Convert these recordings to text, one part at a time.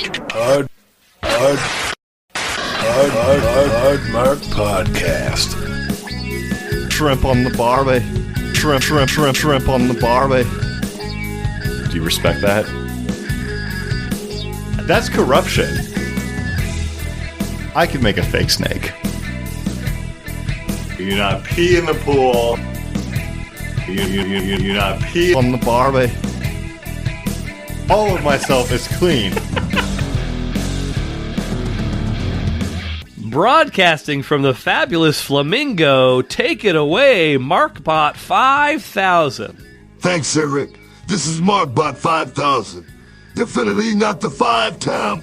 Hard Mark Podcast. Shrimp on the barbie. Shrimp on the barbie. Do you respect that? That's corruption. I could make a fake snake. You do not pee in the pool. You do not pee on the barbie. All of myself is clean. Broadcasting from the fabulous Flamingo, take it away, MarkBot 5000. Thanks, Eric. This is MarkBot 5000. Definitely not the five-time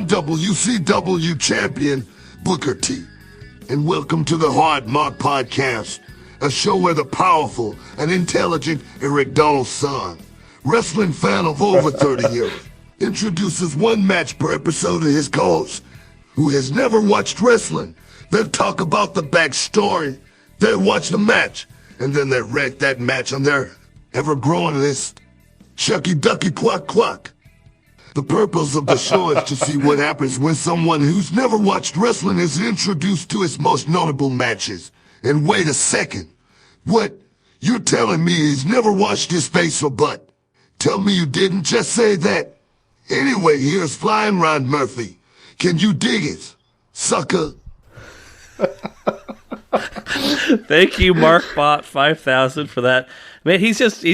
WCW champion, Booker T. And welcome to the Hard Mark Podcast, a show where the powerful and intelligent Eric Donaldson, wrestling fan of over 30 years, introduces one match per episode of his co-host who has never watched wrestling. They'll talk about the backstory, they'll watch the match, and then they'll rank that match on their ever-growing list. Shucky ducky quack quack. The purpose of the show is to see what happens when someone who's never watched wrestling is introduced to its most notable matches. And wait a second. What? You're telling me he's never washed his face or butt? Tell me you didn't just say that. Anyway, here's Flying Ron Murphy. Can you dig it, sucker? Thank you, MarkBot 5000, for that. Man, he's just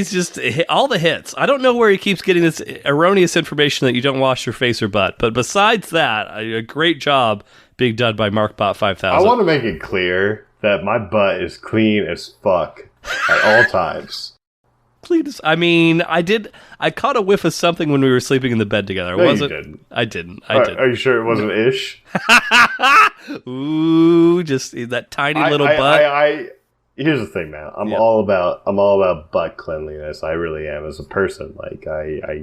all the hits. I don't know where he keeps getting this erroneous information that you don't wash your face or butt. But besides that, a great job being done by MarkBot 5000. I want to make it clear that my butt is clean as fuck at all times. I mean, I caught a whiff of something when we were sleeping in the bed together. No, Was you it? didn't. I didn't. Are you sure it wasn't ish? Ooh, just that tiny little butt. Here's the thing, man. I'm all about butt cleanliness. I really am as a person. Like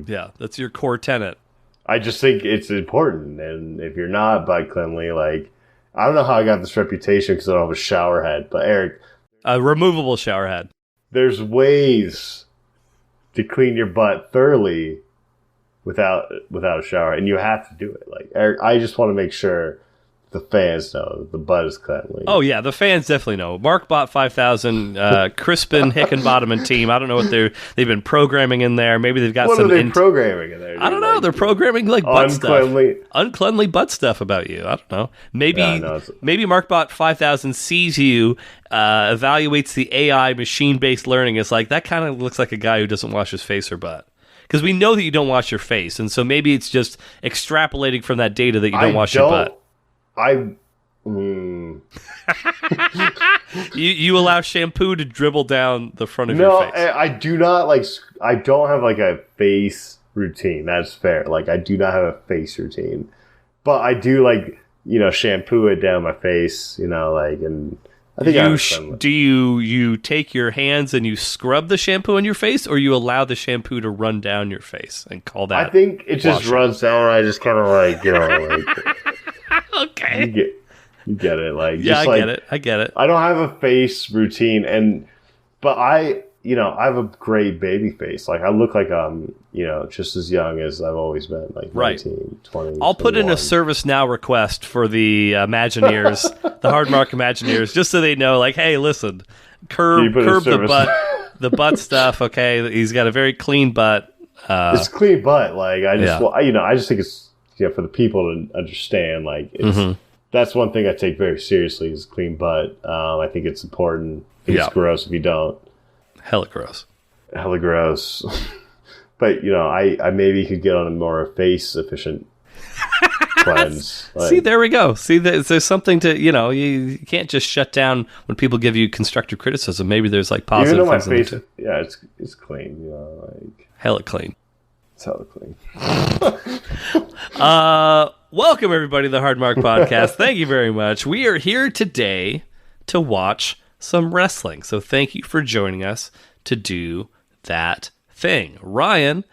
yeah, that's your core tenet. I just think it's important, and if you're not butt cleanly, like, I don't know how I got this reputation because I don't have a shower head. But Eric, A removable shower head. There's ways to clean your butt thoroughly without a shower, and you have to do it. Like, Eric, I just want to make sure the fans know the butt is cleanly. Oh yeah, the fans definitely know. MarkBot 5000, Crispin, Hickenbottom, and team. I don't know what they've been programming in there. Maybe they've got what some. What are they programming in there? Dude? I don't know. Like, they're programming like butt stuff, uncleanly butt stuff about you. I don't know. Maybe MarkBot 5000 sees you, evaluates the AI machine-based learning. It's like, that kind of looks like a guy who doesn't wash his face or butt. Because we know that you don't wash your face, and so maybe it's just extrapolating from that data that you don't wash your butt. You allow shampoo to dribble down the front of your face. No, I do not I don't have like a face routine. That's fair. Like, I do not have a face routine, but I do shampoo it down my face. And I think do you take your hands and you scrub the shampoo on your face, or you allow the shampoo to run down your face and call that? I think it just runs down. And I just kind of Okay. You get it. I get it. I don't have a face routine, but I have a great baby face. Like, I look like I'm, just as young as I've always been, like 19, 20. I'll put in a ServiceNow request for the Imagineers, the Hard Mark Imagineers, just so they know, like, hey, listen, curb the butt stuff. Okay, he's got a very clean butt. It's clean butt. Like, I just think it's for the people to understand. Like, it's that's one thing I take very seriously is clean butt. I think it's important. It's gross if you don't. Hella gross. But I maybe could get on a more face efficient cleanse. See, there we go. See, there's something to you can't just shut down when people give you constructive criticism. Maybe there's like positive. Even though my things face, it's clean. Hella clean. It's hella clean. Welcome everybody to the Hard Mark Podcast. Thank you very much. We are here today to watch some wrestling. So thank you for joining us to do that thing. Ryan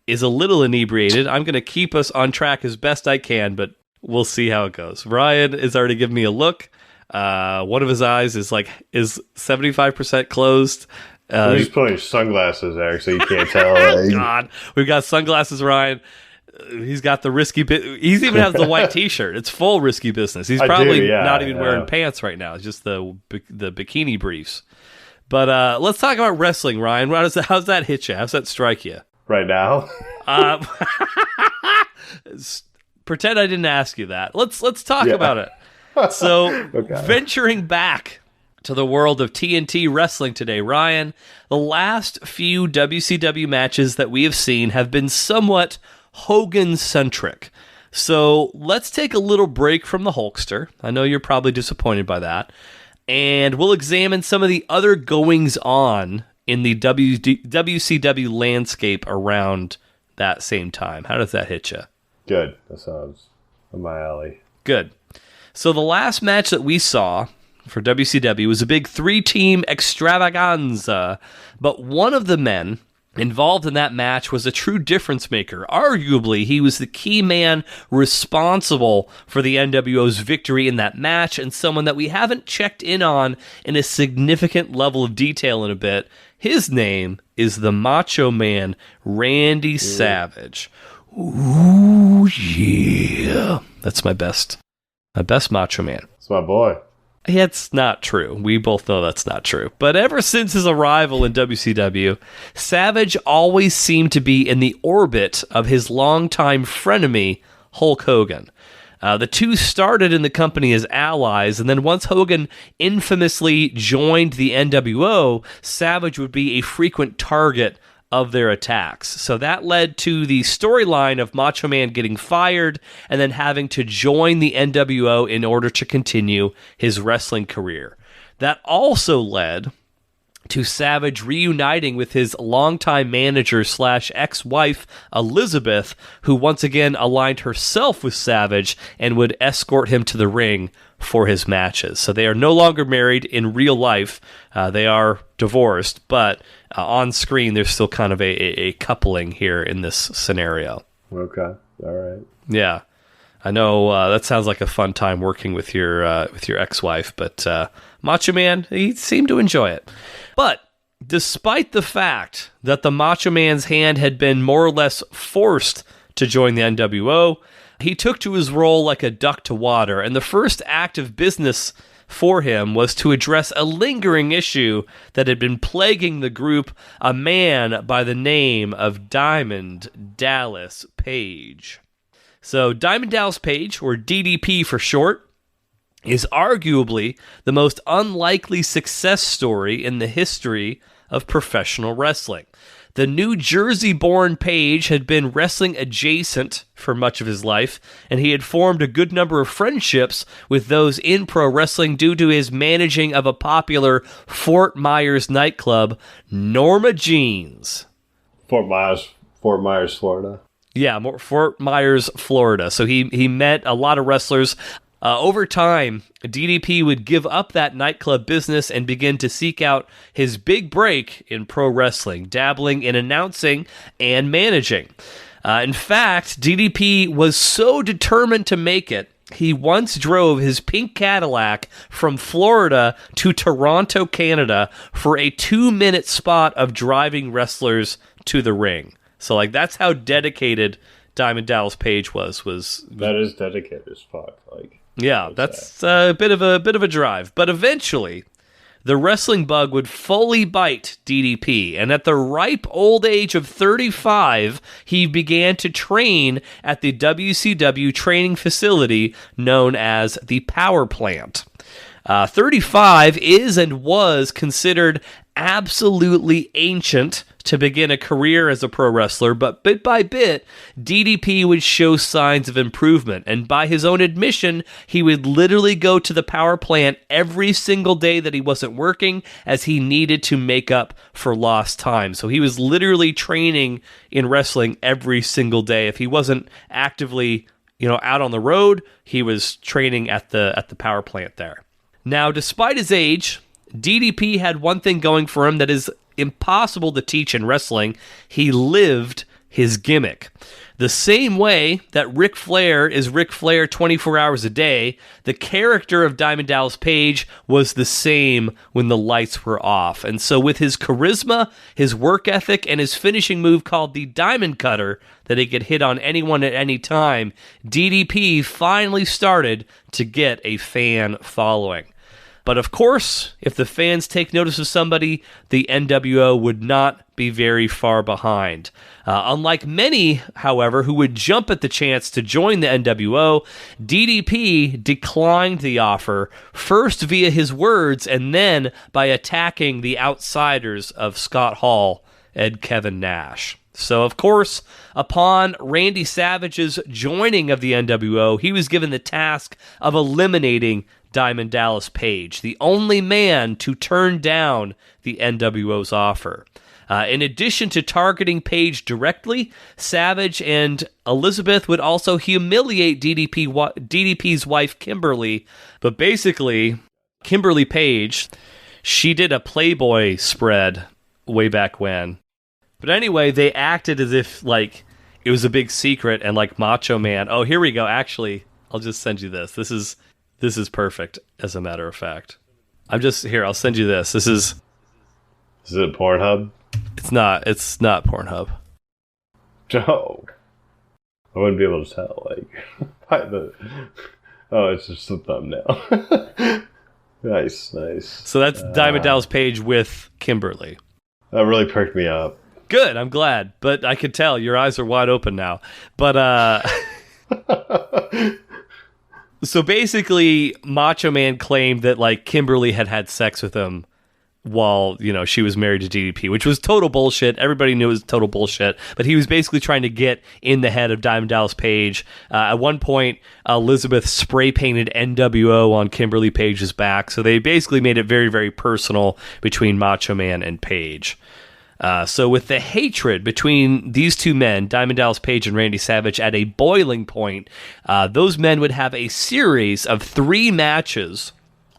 is a little inebriated. I'm going to keep us on track as best I can, but we'll see how it goes. Ryan is already giving me a look. One of his eyes is 75% closed. We're just putting sunglasses there so you can't tell. God, we've got sunglasses, Ryan. He's got the risky bit. He even has the white T-shirt. It's full risky business. He's probably not even wearing pants right now. It's just the bikini briefs. But let's talk about wrestling, Ryan. How's that hit you? How's that strike you? Right now? Pretend I didn't ask you that. Let's talk about it. So, venturing back to the world of TNT wrestling today, Ryan, the last few WCW matches that we have seen have been somewhat Hogan-centric. So let's take a little break from the Hulkster. I know you're probably disappointed by that. And we'll examine some of the other goings-on in the WCW landscape around that same time. How does that hit you? Good. That sounds up my alley. Good. So the last match that we saw for WCW was a big 3-team extravaganza, but one of the men involved in that match was a true difference maker. Arguably, he was the key man responsible for the NWO's victory in that match, and someone that we haven't checked in on in a significant level of detail in a bit. His name is the Macho Man, Randy Savage. Ooh, yeah. That's my best Macho Man. It's my boy. It's not true. We both know that's not true. But ever since his arrival in WCW, Savage always seemed to be in the orbit of his longtime frenemy, Hulk Hogan. The two started in the company as allies, and then once Hogan infamously joined the NWO, Savage would be a frequent target of their attacks. So that led to the storyline of Macho Man getting fired and then having to join the NWO in order to continue his wrestling career. That also led to Savage reuniting with his longtime manager / ex-wife, Elizabeth, who once again aligned herself with Savage and would escort him to the ring for his matches. So they are no longer married in real life. They are divorced, but on screen there's still kind of a coupling here in this scenario. Okay, all right. Yeah, I know that sounds like a fun time working with your ex-wife, but Macho Man, he seemed to enjoy it. But despite the fact that the Macho Man's hand had been more or less forced to join the NWO, he took to his role like a duck to water, and the first act of business for him was to address a lingering issue that had been plaguing the group, a man by the name of Diamond Dallas Page. So Diamond Dallas Page, or DDP for short, is arguably the most unlikely success story in the history of professional wrestling. The New Jersey-born Page had been wrestling adjacent for much of his life, and he had formed a good number of friendships with those in pro wrestling due to his managing of a popular Fort Myers nightclub, Norma Jean's. Fort Myers, Florida. Yeah, Fort Myers, Florida. So he met a lot of wrestlers. Over time, DDP would give up that nightclub business and begin to seek out his big break in pro wrestling, dabbling in announcing and managing. In fact, DDP was so determined to make it, he once drove his pink Cadillac from Florida to Toronto, Canada, for a 2-minute spot of driving wrestlers to the ring. So, that's how dedicated Diamond Dallas Page was. That is dedicated as fuck. Yeah, that's a bit of a drive. But eventually, the wrestling bug would fully bite DDP, and at the ripe old age of 35, he began to train at the WCW training facility known as the Power Plant. 35 is and was considered absolutely ancient to begin a career as a pro wrestler, but bit by bit, DDP would show signs of improvement, and by his own admission, he would literally go to the power plant every single day that he wasn't working, as he needed to make up for lost time. So he was literally training in wrestling every single day. If he wasn't actively, out on the road, he was training at the power plant there. Now, despite his age, DDP had one thing going for him that is impossible to teach in wrestling. He lived his gimmick. The same way that Ric Flair is Ric Flair 24 hours a day, the character of Diamond Dallas Page was the same when the lights were off. And so with his charisma, his work ethic, and his finishing move called the Diamond Cutter, that he could hit on anyone at any time, DDP finally started to get a fan following. But of course, if the fans take notice of somebody, the NWO would not be very far behind. Unlike many, however, who would jump at the chance to join the NWO, DDP declined the offer, first via his words and then by attacking the outsiders of Scott Hall and Kevin Nash. So, of course, upon Randy Savage's joining of the NWO, he was given the task of eliminating Diamond Dallas Page, the only man to turn down the NWO's offer. In addition to targeting Page directly, Savage and Elizabeth would also humiliate DDP's wife, Kimberly. But basically, Kimberly Page, she did a Playboy spread way back when. But anyway, they acted as if, like, it was a big secret, and like Macho Man. Oh, here we go. Actually, I'll just send you this. This is perfect, as a matter of fact. I'll send you this. Is it Pornhub? It's not Pornhub. No. I wouldn't be able to tell, it's just a thumbnail. Nice. So that's Diamond Dallas Page with Kimberly. That really perked me up. Good, I'm glad. But I could tell your eyes are wide open now. But, so basically, Macho Man claimed that, like, Kimberly had sex with him while, she was married to DDP, which was total bullshit. Everybody knew it was total bullshit. But he was basically trying to get in the head of Diamond Dallas Page. At one point, Elizabeth spray-painted NWO on Kimberly Page's back. So they basically made it very, very personal between Macho Man and Page. So with the hatred between these two men, Diamond Dallas Page and Randy Savage, at a boiling point, those men would have a series of 3 matches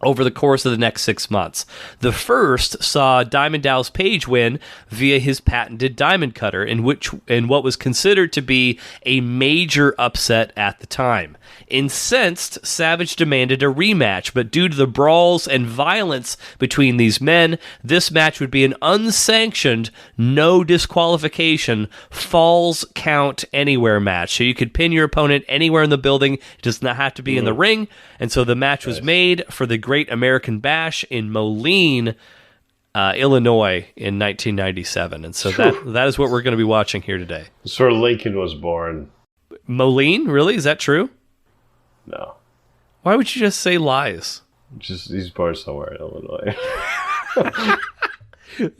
over the course of the next 6 months. The first saw Diamond Dallas Page win via his patented Diamond Cutter, in what was considered to be a major upset at the time. Incensed, Savage demanded a rematch, but due to the brawls and violence between these men, this match would be an unsanctioned, no disqualification, falls count anywhere match. So you could pin your opponent anywhere in the building. It does not have to be in the ring. And so the match was made for the Great American Bash in Moline, Illinois in 1997. And so that is what we're going to be watching here today. That's where Lincoln was born. Moline? Really? Is that true? No. Why would you just say lies? He's born somewhere in Illinois.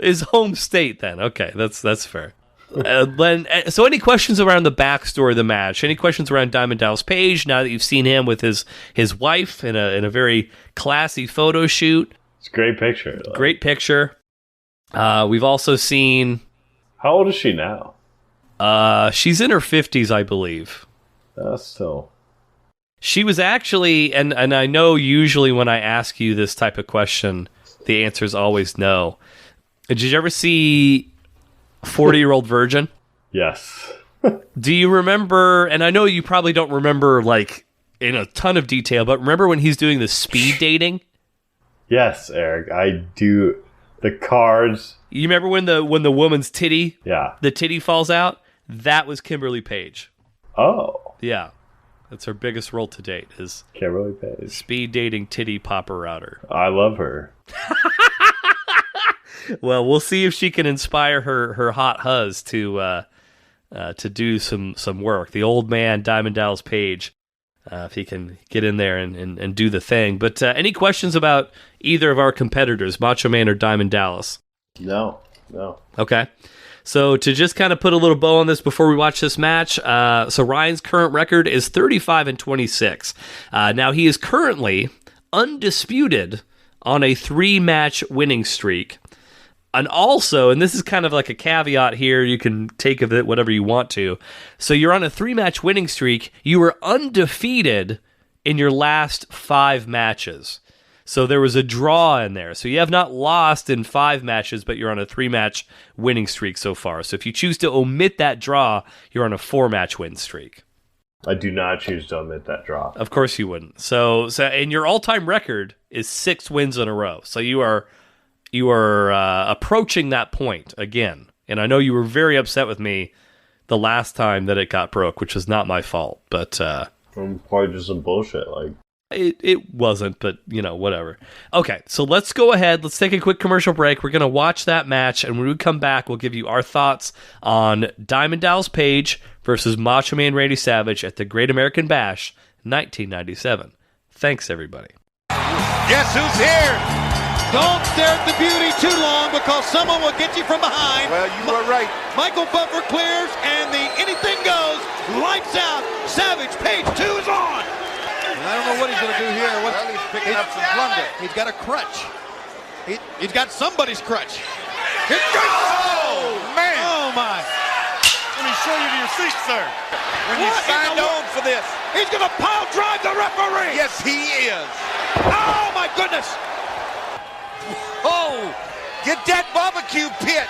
His home state, then. Okay, that's fair. So any questions around the backstory of the match? Any questions around Diamond Dallas Page now that you've seen him with his wife in a very classy photo shoot? It's a great picture. Great picture. We've also seen... How old is she now? She's in her 50s, I believe. Still... She was actually, and I know usually when I ask you this type of question, the answer is always no. Did you ever see 40-Year-Old Virgin? Yes. Do you remember, and I know you probably don't remember like in a ton of detail, but remember when he's doing the speed dating? Yes, Eric, I do. The cards. You remember when the woman's titty? Yeah. The titty falls out? That was Kimberly Page. Oh. Yeah. That's her biggest role to date, is Kimberly Page. Speed dating titty popper router. I love her. Well, we'll see if she can inspire her hot huzz to do some work. The old man, Diamond Dallas Page, if he can get in there and do the thing. But any questions about either of our competitors, Macho Man or Diamond Dallas? No. Okay. So to just kind of put a little bow on this before we watch this match, so Ryan's current record is 35-26. Now he is currently undisputed on a 3-match winning streak. And also, and this is kind of like a caveat here, you can take of it whatever you want to. So you're on a 3-match winning streak. You were undefeated in your last 5 matches. So there was a draw in there. So you have not lost in 5 matches, but you're on a 3-match winning streak so far. So if you choose to omit that draw, you're on a 4-match win streak. I do not choose to omit that draw. Of course you wouldn't. So and your all-time record is 6 wins in a row. So you are approaching that point again. And I know you were very upset with me the last time that it got broke, which was not my fault. But probably just some bullshit. Like it wasn't, but whatever. Okay, so let's go ahead. Let's take a quick commercial break. We're gonna watch that match, and when we come back, we'll give you our thoughts on Diamond Dallas Page versus Macho Man Randy Savage at the Great American Bash, 1997. Thanks, everybody. Guess who's here? Don't stare at the beauty too long because someone will get you from behind. Well, you were right. Michael Buffer clears and the anything goes. Lights out. Savage Page 2 is on. And I don't know what he's going to do here. Well, he's picking up some plunder. He's got a crutch. He's got somebody's crutch. Here goes. Oh, man. Oh, my. Let me show you to your seat, sir. When you signed on for this. He's going to pile drive the referee. Yes, he is. Oh, my goodness. Oh, get that barbecue pit.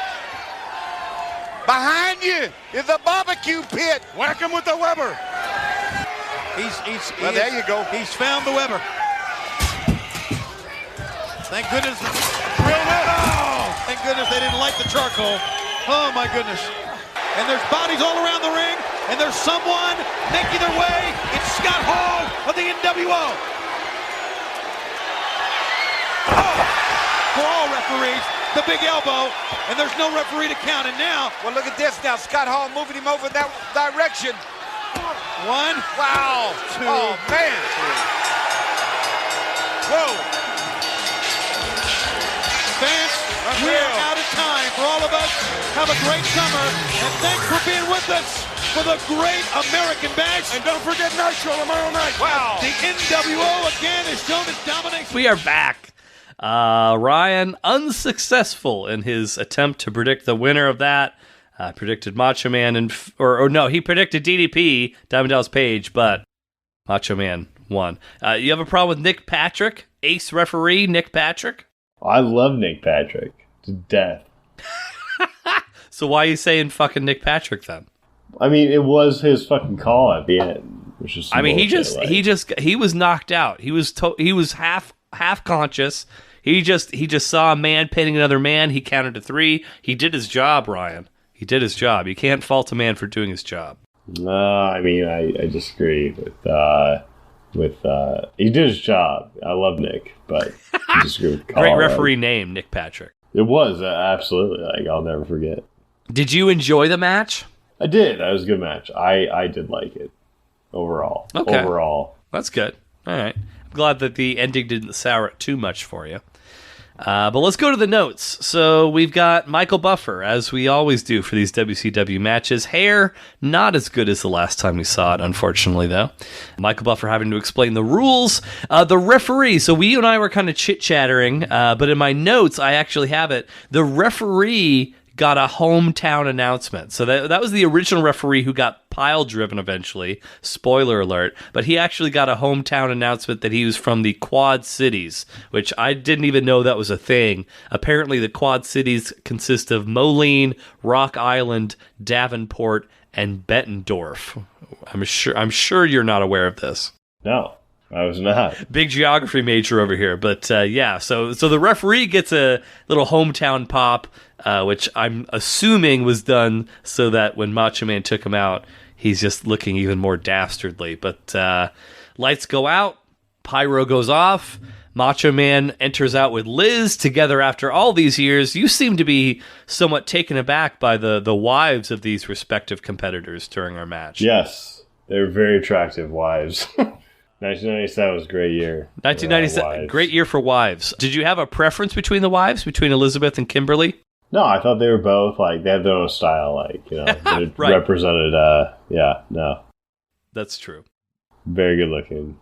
Behind you is a barbecue pit. Whack him with the Weber. There you go. He's found the Weber. Thank goodness. Oh, thank goodness they didn't light the charcoal. Oh, my goodness. And there's bodies all around the ring, and there's someone making their way. It's Scott Hall of the NWO. Oh! For all referees, the big elbow, and there's no referee to count. And now, well, look at this now. Scott Hall moving him over that direction. 1. Wow. 2. Oh, man. 3. Whoa. Fans, we are out of time. For all of us, have a great summer, and thanks for being with us for the Great American Bash. And don't forget Nitro tomorrow night. Wow. The NWO again has shown its domination. We are back. Ryan, unsuccessful in his attempt to predict the winner of that. Predicted Macho Man, or no, he predicted DDP, Diamond Dallas Page, but Macho Man won. You have a problem with Nick Patrick, ace referee Nick Patrick? I love Nick Patrick to death. So why are you saying fucking Nick Patrick then? I mean, it was his fucking call at the end, which is. I mean, he was knocked out. He was half conscious. He just saw a man pinning another man. He counted to 3. He did his job, Ryan. He did his job. You can't fault a man for doing his job. No, I mean, I disagree with he did his job. I love Nick, but I disagree with the call. Great referee name, Nick Patrick. It was absolutely, like, I'll never forget. Did you enjoy the match? I did. That was a good match. I did like it overall. Okay. Overall, that's good. All right. I'm glad that the ending didn't sour it too much for you. But let's go to the notes. So we've got Michael Buffer, as we always do for these WCW matches. Hair, not as good as the last time we saw it, unfortunately, though. Michael Buffer having to explain the rules. The referee, so you and I were kind of chit-chattering, but in my notes, I actually have it. The referee got a hometown announcement. So that was the original referee who got pile-driven eventually. Spoiler alert. But he actually got a hometown announcement that he was from the Quad Cities, which I didn't even know that was a thing. Apparently the Quad Cities consist of Moline, Rock Island, Davenport, and Bettendorf. I'm sure you're not aware of this. No, I was not. Big geography major over here. But yeah, so the referee gets a little hometown pop, which I'm assuming was done so that when Macho Man took him out, he's just looking even more dastardly. But lights go out, pyro goes off, Macho Man enters out with Liz together after all these years. You seem to be somewhat taken aback by the wives of these respective competitors during our match. Yes, they're very attractive wives. 1997 was a great year. 1997, great year for wives. Did you have a preference between the wives, between Elizabeth and Kimberly? No, I thought they were both, like, they had their own style, like, you know, they right. represented, no. That's true. Very good looking.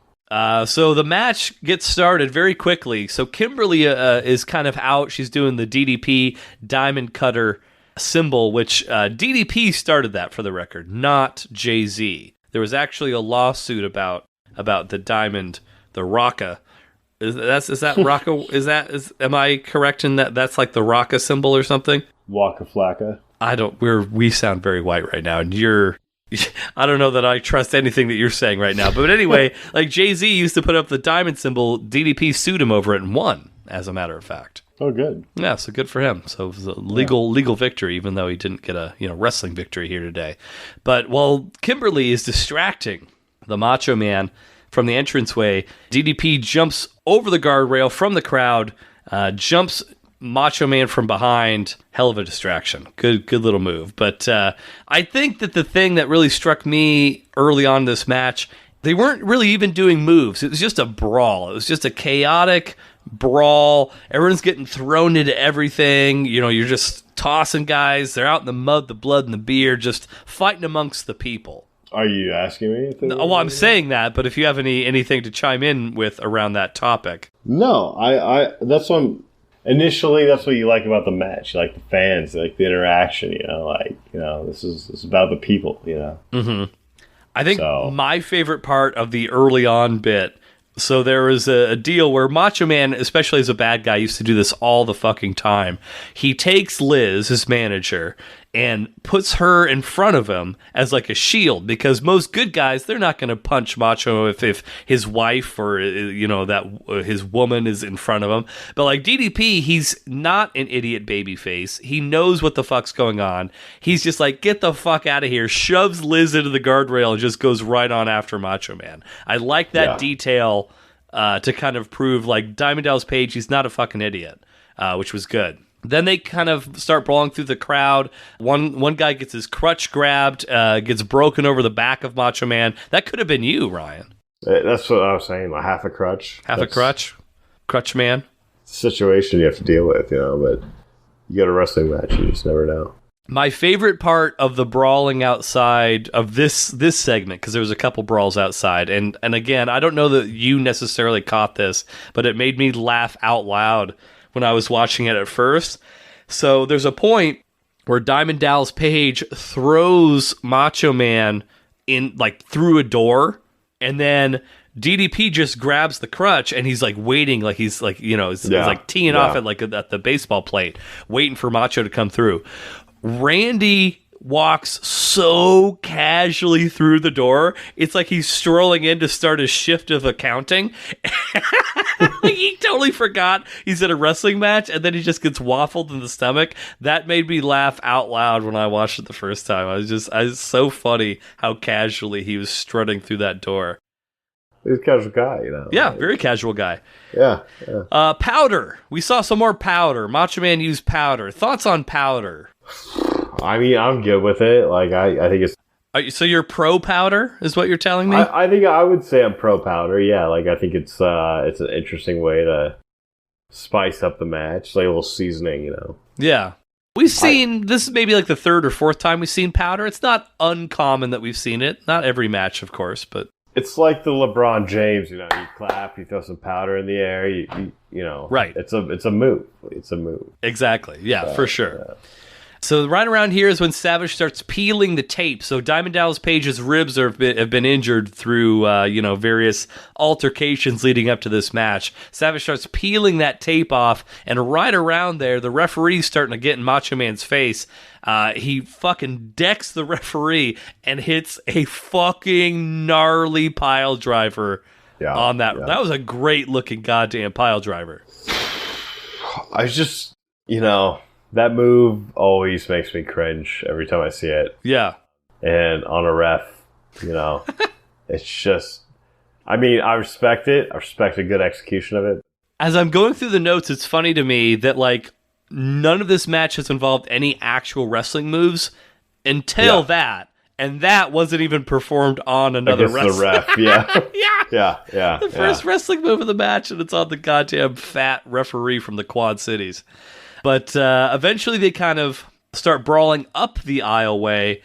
So the match gets started very quickly. So Kimberly is kind of out. She's doing the DDP Diamond Cutter symbol, which DDP started that, for the record, not Jay-Z. There was actually a lawsuit about the diamond, the Rocca, Is that Rocka? Am I correct in that that's like the Rocka symbol or something? Waka Flocka. We sound very white right now, and I don't know that I trust anything that you're saying right now. But anyway, like Jay-Z used to put up the diamond symbol, DDP sued him over it and won, as a matter of fact. Oh, good. Yeah, so good for him. So it was a legal victory, even though he didn't get a wrestling victory here today. But while Kimberly is distracting the Macho Man from the entranceway, DDP jumps over the guardrail from the crowd, jumps Macho Man from behind. Hell of a distraction. Good little move. But I think that the thing that really struck me early on in this match, they weren't really even doing moves. It was just a brawl. It was just a chaotic brawl. Everyone's getting thrown into everything. You're just tossing guys. They're out in the mud, the blood, and the beer, just fighting amongst the people. Are you asking me? Well, I'm saying that, but if you have anything to chime in with around that topic. No, I that's what initially that's what you like about the match. You like the fans, you like the interaction, this is about the people, Mm-hmm. I think my favorite part of the early on bit, so there was a deal where Macho Man, especially as a bad guy, used to do this all the fucking time. He takes Liz, his manager, and puts her in front of him as like a shield, because most good guys, they're not going to punch Macho if his wife or his woman is in front of him. But like DDP, he's not an idiot babyface. He knows what the fuck's going on. He's just like, get the fuck out of here, shoves Liz into the guardrail and just goes right on after Macho Man. I like that detail to kind of prove like Diamond Dallas Page, he's not a fucking idiot, which was good. Then they kind of start brawling through the crowd. One guy gets his crutch grabbed, gets broken over the back of Macho Man. That could have been you, Ryan. That's what I was saying. Like half a crutch. A crutch? Crutch man? Situation you have to deal with, but you got a wrestling match, you just never know. My favorite part of the brawling outside of this segment, because there was a couple brawls outside, and again, I don't know that you necessarily caught this, but it made me laugh out loud when I was watching it at first. So there's a point where Diamond Dallas Page throws Macho Man in like through a door, and then DDP just grabs the crutch and he's like waiting, like he's like, he's like teeing off at the baseball plate, waiting for Macho to come through. Randy walks so casually through the door. It's like he's strolling in to start a shift of accounting. He totally forgot he's in a wrestling match, and then he just gets waffled in the stomach. That made me laugh out loud when I watched it the first time. I was so funny how casually he was strutting through that door. He's a casual guy, Yeah, very casual guy. Yeah. Powder. We saw some more powder. Macho Man used powder. Thoughts on powder? I mean, I'm good with it. Like, I think it's... So you're pro powder, is what you're telling me? I think I would say I'm pro powder. Yeah, like I think it's an interesting way to spice up the match, like a little seasoning, Yeah, we've seen this is maybe like the third or fourth time we've seen powder. It's not uncommon that we've seen it. Not every match, of course, but it's like the LeBron James. You clap, you throw some powder in the air. Right. It's a move. It's a move. Exactly. Yeah, for sure. Yeah. So right around here is when Savage starts peeling the tape. So Diamond Dallas Page's ribs have been injured through various altercations leading up to this match. Savage starts peeling that tape off, and right around there, the referee's starting to get in Macho Man's face. He fucking decks the referee and hits a fucking gnarly pile driver on that. Yeah. That was a great looking goddamn pile driver. I just, that move always makes me cringe every time I see it. Yeah. And on a ref, it's just, I mean, I respect it. I respect a good execution of it. As I'm going through the notes, it's funny to me that, like, none of this match has involved any actual wrestling moves until that. And that wasn't even performed on another wrestler. The ref, yeah. The first wrestling move of the match, and it's on the goddamn fat referee from the Quad Cities. But eventually they kind of start brawling up the aisleway.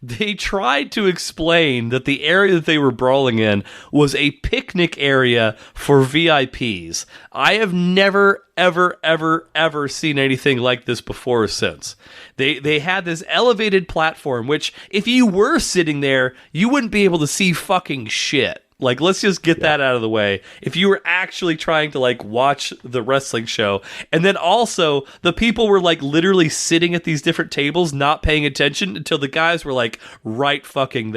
They tried to explain that the area that they were brawling in was a picnic area for VIPs. I have never, ever, ever, ever seen anything like this before or since. They had this elevated platform, which if you were sitting there, you wouldn't be able to see fucking shit. Like, let's just get that out of the way. If you were actually trying to, like, watch the wrestling show, and then also the people were, like, literally sitting at these different tables not paying attention until the guys were, like, right fucking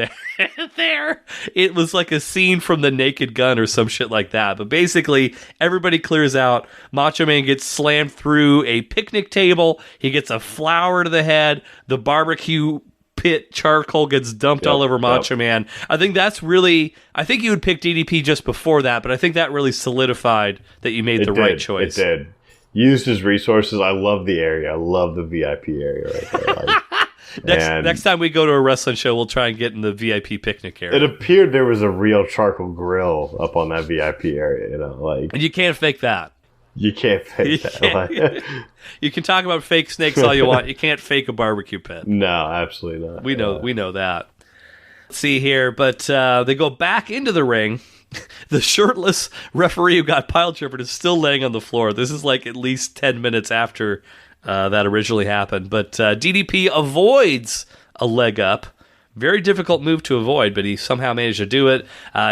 there. It was like a scene from The Naked Gun or some shit like that. But basically, everybody clears out. Macho Man gets slammed through a picnic table. He gets a flower to the head. The barbecue pit charcoal gets dumped all over Macho Man. I think you would pick DDP just before that, but I think that really solidified that you made the right choice. It did. Used his resources. I love the area. I love the VIP area right there. Next time we go to a wrestling show, we'll try and get in the VIP picnic area. It appeared there was a real charcoal grill up on that VIP area, and you can't fake that. You can't fake that. You can talk about fake snakes all you want. You can't fake a barbecue pit. No, absolutely not. We know that. Let's see here, but they go back into the ring. The shirtless referee who got pile driven is still laying on the floor. This is like at least 10 minutes after that originally happened. But DDP avoids a leg up. Very difficult move to avoid, but he somehow managed to do it.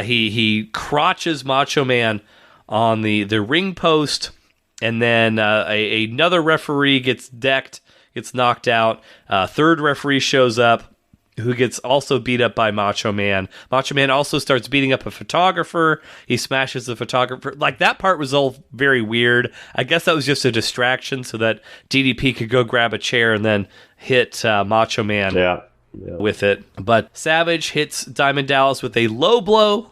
He crotches Macho Man on the ring post, and then another referee gets decked, gets knocked out. Third referee shows up, who gets also beat up by Macho Man. Macho Man also starts beating up a photographer. He smashes the photographer. Like, that part was all very weird. I guess that was just a distraction so that DDP could go grab a chair and then hit Macho Man with it. But Savage hits Diamond Dallas with a low blow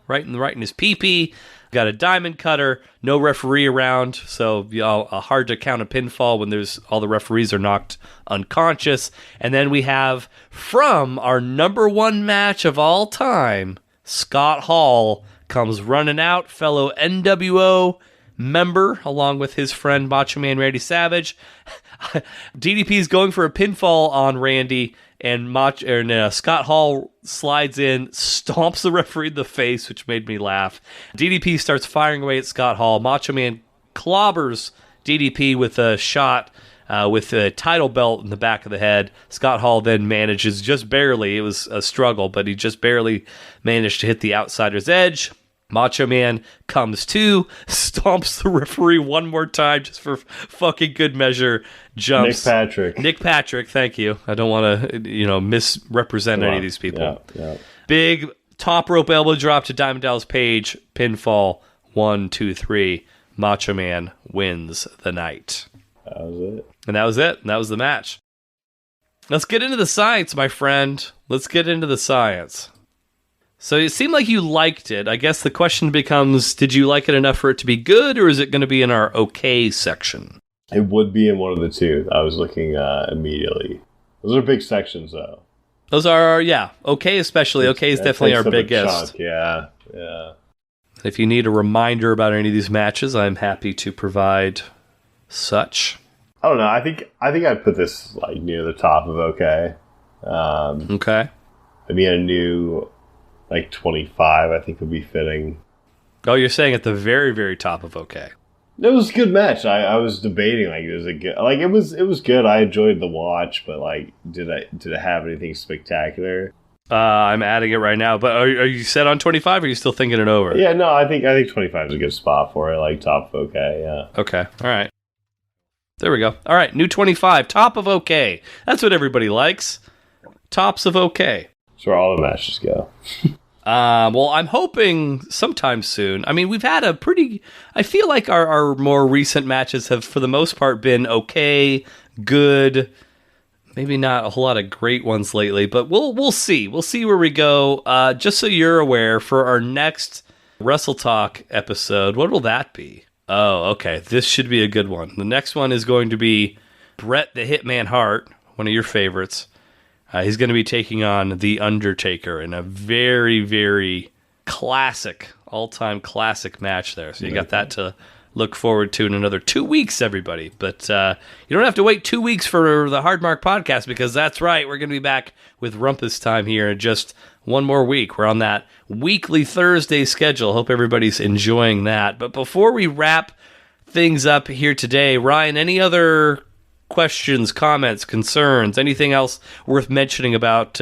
right in his pee-pee. Got a diamond cutter, no referee around, so hard to count a pinfall when all the referees are knocked unconscious. And then we have, from our number one match of all time, Scott Hall comes running out, fellow NWO member, along with his friend Macho Man Randy Savage. DDP's going for a pinfall on Randy, and Scott Hall slides in, stomps the referee in the face, which made me laugh. DDP starts firing away at Scott Hall. Macho Man clobbers DDP with a shot with a title belt in the back of the head. Scott Hall then manages, just barely, it was a struggle, but he just barely managed to hit the outsider's edge. Macho Man comes to, stomps the referee one more time just for fucking good measure, jumps. Nick Patrick, thank you. I don't want to, misrepresent any of these people. Yeah. Big top rope elbow drop to Diamond Dallas Page, pinfall, 1, 2, 3. Macho Man wins the night. That was it. And that was it. And that was the match. Let's get into the science, my friend. Let's get into the science. So it seemed like you liked it. I guess the question becomes, did you like it enough for it to be good, or is it going to be in our okay section? It would be in one of the two. I was looking immediately. Those are big sections, though. Those are, okay especially. Okay is definitely our biggest. Yeah. If you need a reminder about any of these matches, I'm happy to provide such. I don't know. I think I'd put this like near the top of okay. Okay. I mean, a new... like 25, I think would be fitting. Oh, you're saying at the very, very top of okay. It was a good match. I was debating it was good. I enjoyed the watch, but did it have anything spectacular? I'm adding it right now. But are you set on 25? Or are you still thinking it over? Yeah, no. I think 25 is a good spot for it. Like top of okay. Yeah. Okay. All right. There we go. All right. New 25. Top of okay. That's what everybody likes. Tops of okay. That's where all the matches go. Well, I'm hoping sometime soon. I mean, we've had I feel like our more recent matches have, for the most part, been okay, good, maybe not a whole lot of great ones lately, but we'll see. We'll see where we go. Just so you're aware, for our next Wrestle Talk episode, what will that be? Oh, okay. This should be a good one. The next one is going to be Bret the Hitman Hart, one of your favorites. He's going to be taking on The Undertaker in a very, very classic, all-time classic match there. So you got that to look forward to in another 2 weeks, everybody. But you don't have to wait 2 weeks for the Hard Mark podcast, because that's right, we're going to be back with Rumpus Time here in just one more week. We're on that weekly Thursday schedule. Hope everybody's enjoying that. But before we wrap things up here today, Ryan, any other questions, comments, concerns, anything else worth mentioning about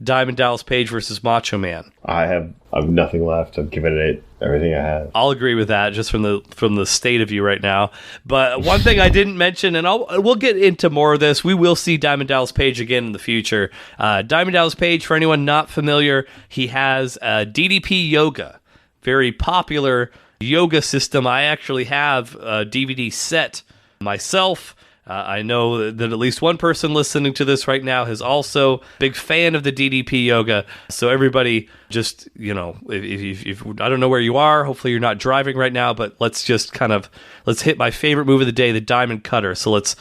Diamond Dallas Page versus Macho Man? I have nothing left. I've given it everything I have. I'll agree with that, just from the state of you right now. But one thing I didn't mention, and we'll get into more of this. We will see Diamond Dallas Page again in the future. Diamond Dallas Page, for anyone not familiar, he has DDP Yoga, very popular yoga system. I actually have a DVD set myself. I know that at least one person listening to this right now is also a big fan of the DDP Yoga. So everybody just, if I don't know where you are, hopefully you're not driving right now, but let's hit my favorite move of the day, the Diamond Cutter. So let's,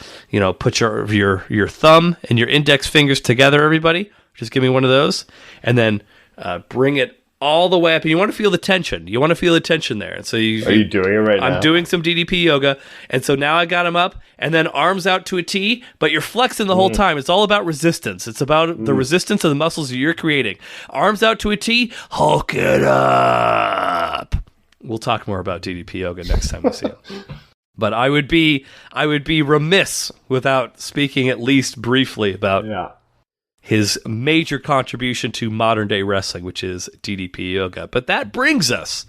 put your thumb and your index fingers together, everybody. Just give me one of those. And then bring it all the way up, and you want to feel the tension. You want to feel the tension there. And so are you doing it right now? I'm doing some DDP yoga, and so now I got him up, and then arms out to a T, but you're flexing the whole time. It's all about resistance. It's about the resistance of the muscles that you're creating. Arms out to a T, hulk it up. We'll talk more about DDP yoga next time we see him. But I would be remiss without speaking at least briefly about his major contribution to modern-day wrestling, which is DDP Yoga. But that brings us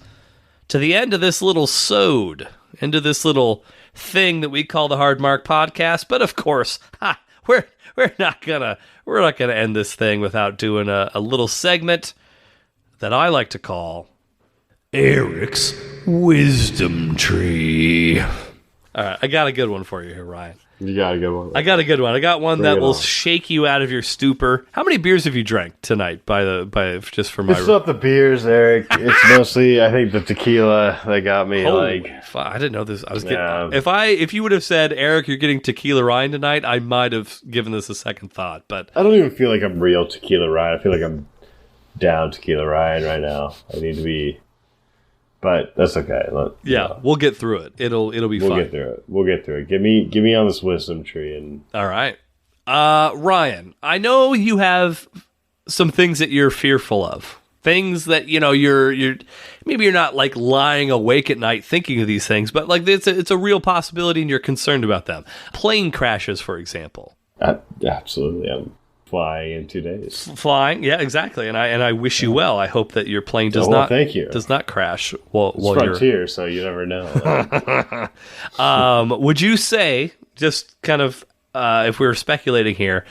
to the end of this little sode, into this little thing that we call the Hard Mark Podcast. But of course, we're not gonna end this thing without doing a little segment that I like to call Eric's Wisdom Tree. All right, I got a good one for you here, Ryan. You got a good one. I got a good one. I got one that will shake you out of your stupor. How many beers have you drank tonight? Just for my. It's not the beers, Eric. It's mostly, I think, the tequila that got me. I didn't know this. I was getting. If you would have said, Eric, you're getting Tequila Ryan tonight, I might have given this a second thought. But I don't even feel like I'm real Tequila Ryan. I feel like I'm down Tequila Ryan right now. I need to be. But that's okay. We'll get through it. It'll be fun. We'll get through it. Give me on this wisdom tree. And all right, Ryan. I know you have some things that you're fearful of. Things that you're maybe you're not like lying awake at night thinking of these things, but like it's a real possibility and you're concerned about them. Plane crashes, for example. Absolutely. I'm flying in 2 days. Flying, yeah, exactly. And I wish you well. I hope that your plane does not crash while it's Frontier, so you never know. Would you say, just kind of if we were speculating here,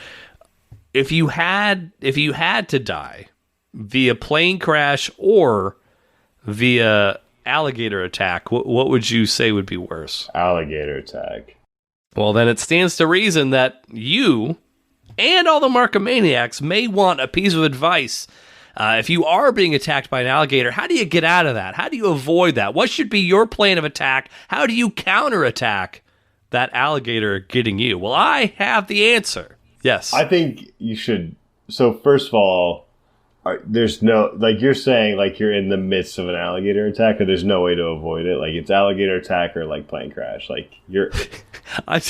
if you had to die via plane crash or via alligator attack, what would you say would be worse? Alligator attack. Well, then it stands to reason that you and all the Markomaniacs may want a piece of advice. If you are being attacked by an alligator, how do you get out of that? How do you avoid that? What should be your plan of attack? How do you counterattack that alligator getting you? Well, I have the answer. Yes. I think you should. So first of all, there's no, like you're saying, like you're in the midst of an alligator attack, or there's no way to avoid it. Like it's alligator attack or like plane crash. Like you're. I'm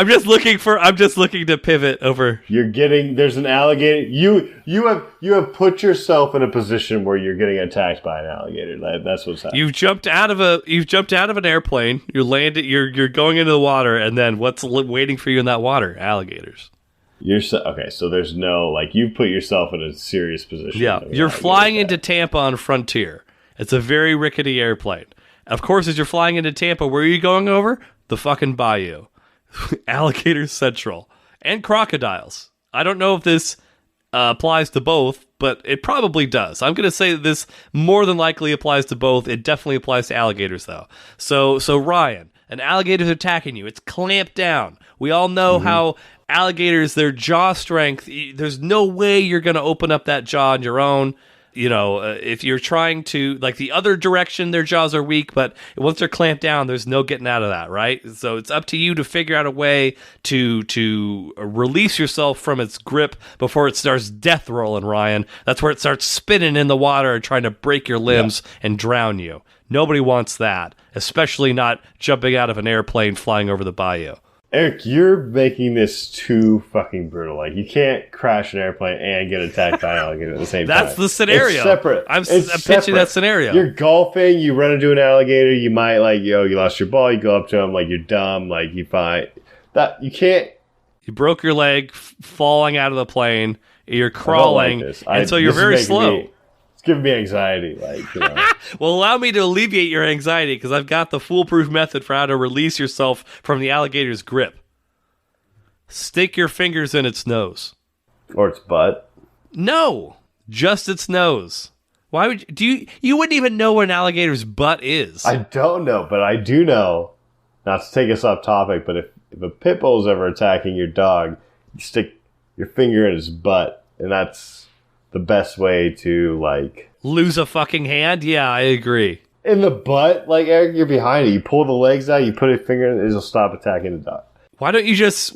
just looking to pivot over. There's an alligator. You have put yourself in a position where you're getting attacked by an alligator. That's what's happening. You've jumped out of an airplane. You're going into the water, and then what's waiting for you in that water? Alligators. Okay, so there's no, like, you've put yourself in a serious position. Yeah, you're flying into Tampa on Frontier. It's a very rickety airplane. Of course, as you're flying into Tampa, where are you going over? The fucking bayou. Alligator Central. And crocodiles. I don't know if this applies to both, but it probably does. I'm going to say that this more than likely applies to both. It definitely applies to alligators, though. So Ryan, an alligator's attacking you. It's clamped down. We all know how alligators, their jaw strength, there's no way you're going to open up that jaw on your own. If you're trying to, like the other direction, their jaws are weak, but once they're clamped down, there's no getting out of that, right? So it's up to you to figure out a way to release yourself from its grip before it starts death rolling, Ryan. That's where it starts spinning in the water and trying to break your limbs and drown you. Nobody wants that, especially not jumping out of an airplane flying over the bayou. Eric, you're making this too fucking brutal. Like, you can't crash an airplane and get attacked by an alligator at the same time. That's the scenario. It's separate. I'm pitching that scenario. You're golfing, you run into an alligator, you might, like, you lost your ball, you go up to him, like, you're dumb, like, you find that you can't. You broke your leg falling out of the plane. You're crawling, and so you're very slow. It's giving me anxiety. Well, allow me to alleviate your anxiety because I've got the foolproof method for how to release yourself from the alligator's grip. Stick your fingers in its nose. Or its butt. No, just its nose. Why would you wouldn't even know what an alligator's butt is. I don't know, but I do know, not to take us off topic, but if a pit bull is ever attacking your dog, you stick your finger in his butt, and that's the best way to, lose a fucking hand? Yeah, I agree. In the butt? Eric, you're behind it. You pull the legs out, you put a finger in it, it'll stop attacking the dog. Why don't you just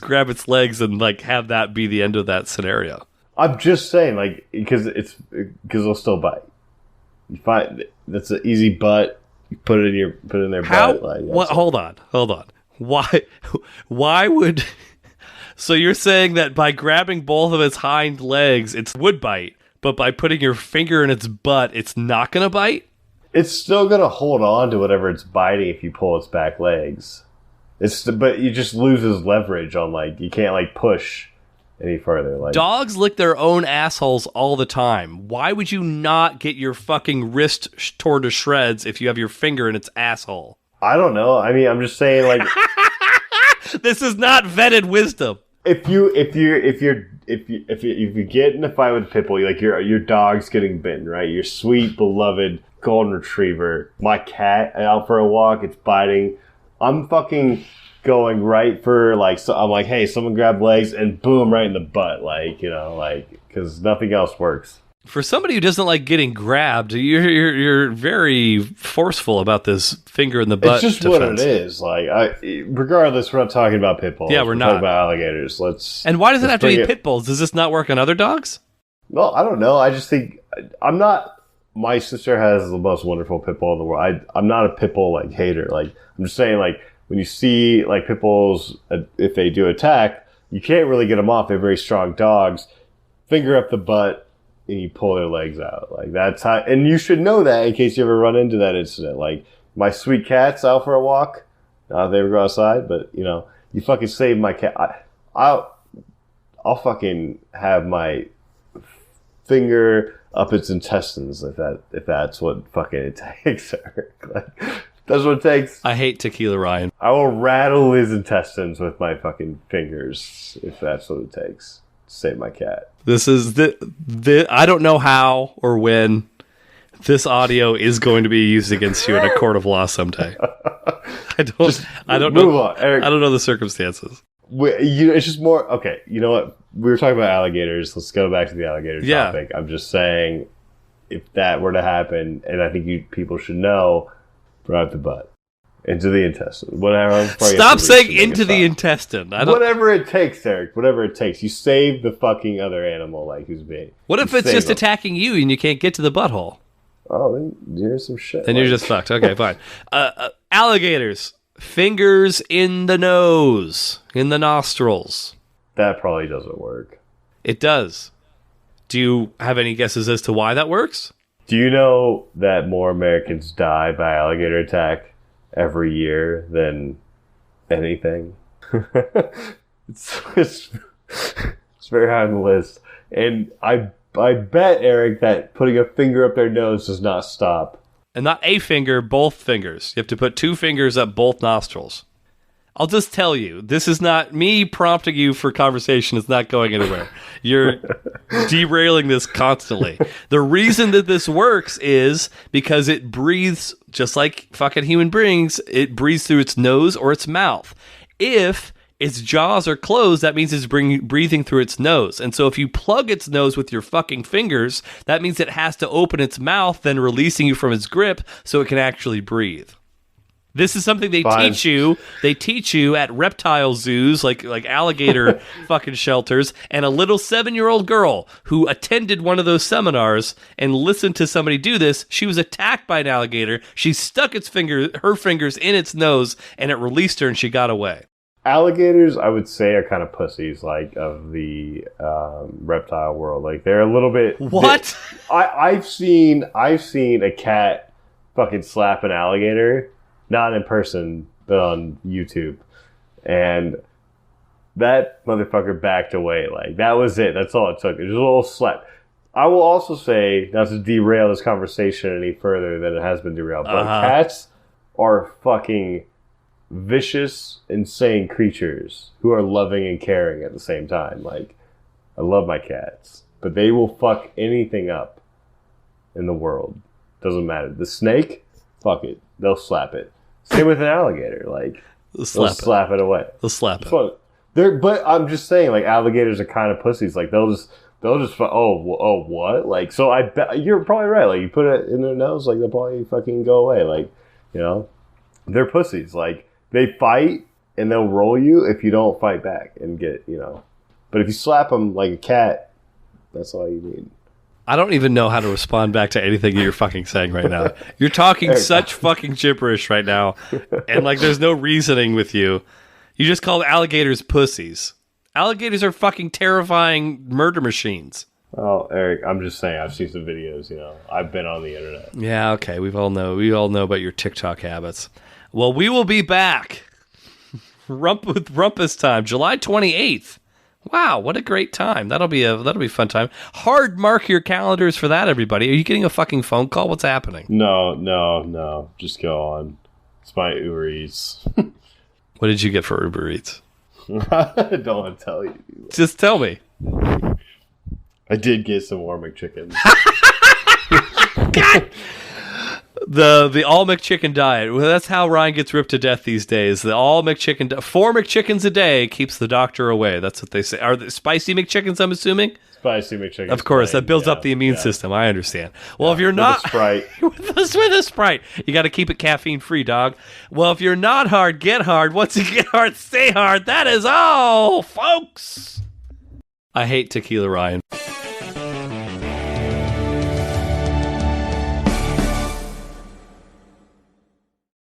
grab its legs and have that be the end of that scenario? I'm just saying, because it'll still bite. You find that's an easy butt. You put it in their butt. What? Hold on. Why would? So you're saying that by grabbing both of its hind legs, it would bite, but by putting your finger in its butt, it's not gonna bite? It's still gonna hold on to whatever it's biting if you pull its back legs. But you just loses leverage on you can't push any further. Dogs lick their own assholes all the time. Why would you not get your fucking wrist torn to shreds if you have your finger in its asshole? I don't know. I mean, I'm just saying this is not vetted wisdom. If you get in a fight with a pit bull, your dog's getting bitten, right? Your sweet beloved golden retriever. My cat out for a walk, it's biting. I'm fucking going right for I'm like, hey, someone grab legs and boom, right in the butt, because nothing else works. For somebody who doesn't like getting grabbed, you're very forceful about this finger in the butt. It's just defense. What it is. Regardless, we're not talking about pit bulls. Yeah, we're not talking about alligators. And why does it have to be pit bulls? Does this not work on other dogs? Well, I don't know. I just think I'm not. My sister has the most wonderful pit bull in the world. I'm not a pit bull hater. I'm just saying when you see pit bulls, if they do attack, you can't really get them off. They're very strong dogs. Finger up the butt and you pull their legs out. That's how, and you should know that in case you ever run into that incident. My sweet cat's out for a walk. Not if they ever go outside, but you fucking saved my cat. I'll fucking have my finger up its intestines if that's what fucking it takes. That's what it takes. I hate Tequila Ryan. I will rattle his intestines with my fucking fingers if that's what it takes to save my cat. This is I don't know how or when this audio is going to be used against you in a court of law someday. I don't know. On, Eric. I don't know the circumstances. It's just more okay. You know what? We were talking about alligators. Let's go back to the alligator topic. I'm just saying, if that were to happen, and I think people should know, right the butt, into the intestine, whatever. Stop saying into the intestine. Whatever it takes, Eric. Whatever it takes. You save the fucking other animal, who's being. What if it's just attacking you and you can't get to the butthole? Oh, then here's some shit. Then you're just fucked. Okay, fine. Alligators, fingers in the nose, in the nostrils. That probably doesn't work. It does. Do you have any guesses as to why that works? Do you know that more Americans die by alligator attack every year than anything? It's very high on the list. And I bet, Eric, that putting a finger up their nose does not stop. And not a finger, both fingers. You have to put 2 fingers up both nostrils. I'll just tell you, this is not me prompting you for conversation. It's not going anywhere. You're derailing this constantly. The reason that this works is because it breathes just like fucking human beings. It breathes through its nose or its mouth. If its jaws are closed, that means it's breathing through its nose. And so if you plug its nose with your fucking fingers, that means it has to open its mouth, then releasing you from its grip so it can actually breathe. This is something they teach you. They teach you at reptile zoos, like alligator fucking shelters. And a little 7-year-old girl who attended one of those seminars and listened to somebody do this, she was attacked by an alligator. She stuck her fingers in its nose, and it released her, and she got away. Alligators, I would say, are kind of pussies, of the reptile world. They're a little bit. What? I've seen a cat fucking slap an alligator. Not in person, but on YouTube. And that motherfucker backed away. Like, that was it. That's all it took. It was a little slap. I will also say, not to derail this conversation any further than it has been derailed, but cats are fucking vicious, insane creatures who are loving and caring at the same time. Like, I love my cats, but they will fuck anything up in the world. Doesn't matter. The snake, fuck it. They'll slap it. Same with an alligator. Like, they'll slap it away. They'll slap it. Fun. But I'm just saying, like, alligators are kind of pussies. Like, they'll just what? Like, so I bet you're probably right. Like, you put it in their nose, like, they'll probably fucking go away. Like, you know, they're pussies. Like, they fight and they'll roll you if you don't fight back and get, you know. But if you slap them like a cat, that's all you need. I don't even know how to respond back to anything you're fucking saying right now. You're talking such fucking gibberish right now, and like there's no reasoning with you. You just called alligators pussies. Alligators are fucking terrifying murder machines. Oh, Eric, I'm just saying. I've seen some videos. You know, I've been on the internet. Yeah, okay. We all know about your TikTok habits. Well, we will be back. With Rumpus time, July 28th. Wow, what a great time. That'll be a fun time. Hard mark your calendars for that, everybody. Are you getting a fucking phone call? What's happening? No. Just go on. It's my Uber Eats. What did you get for Uber Eats? I don't want to tell you. Just tell me. I did get some more McChickens. God! The all McChicken diet. Well, that's how Ryan gets ripped to death these days. The all McChicken, 4 McChickens a day keeps the doctor away. That's what they say. Are they spicy McChickens? I'm assuming. Spicy McChickens. Of course, that builds up the immune system. I understand. Well, if you're not with a Sprite, with a Sprite, you got to keep it caffeine free, dog. Well, if you're not hard, get hard. Once you get hard, stay hard. That is all, folks. I hate tequila, Ryan.